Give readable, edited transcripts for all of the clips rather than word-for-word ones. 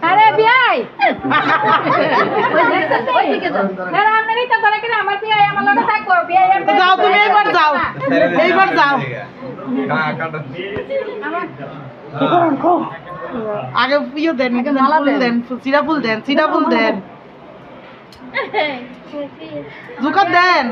আরে বিয়াই না আমনেরই তো ধরে কিনা আমার বিয়াই আমার লগে থাকো বিয়াই যাও তুমি এইবার যাও আগে ইয়ে দেন সিরা ফুল দেন জুকাত দেন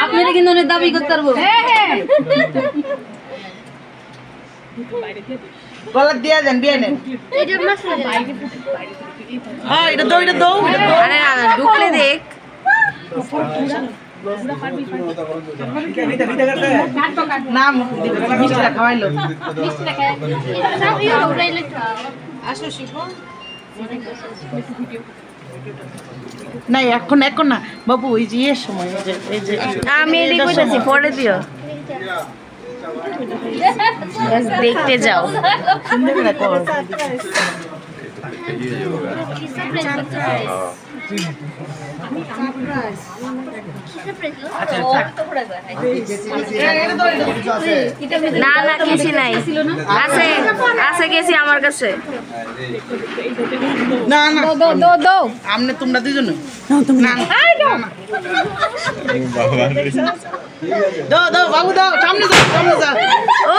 আপনারা কিন্তু অনেক দাবি করতে পারবো গলা দিয়ে দেন বিয়ে নেন হ্যাঁ এটা দাও আরে ঢুকলে দেখ না মিষ্টিটা খাওয়াইলো না এখন না বাবু ওই যে এর সময় এই যে আমি এদিক কইতাছি পরে দিও বাস দেখতে যাও সুন্দর করে কর না না কিছু নাই আছে আছে গেছি আমার কাছে না না দো আমনে তোমরা দুইজন না দাও বাবু দাও সামনে যাও ও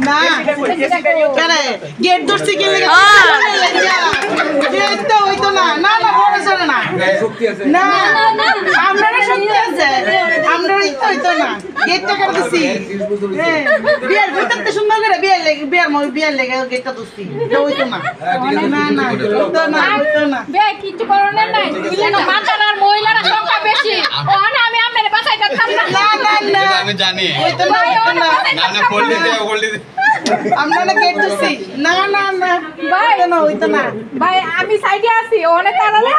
না কেরে গেট ধরছি কি লাগে গেট তো হইতো না না না বড় চলে না না আপনারা শক্তি আছে আপনারা ইচ্ছা হইতো না গেটটা করে দিছি বিয়ার ভিতরতে সুন্দর করে বিয়ার লেগে গেটটা ধরছি এটা হইতো না না না হইতো না বে কিছু করোনা নাই ইলাকা মাতানার মহিলারা সংখ্যা বেশি ওখানে আমি আপনারে বাঁচাই করতাম না না আমি জানি হইতো না না বললি দে আপনারা গেট ধরছি না ভাই হইতো না ভাই আমি সাইডে আছি ওখানে তাড়ালে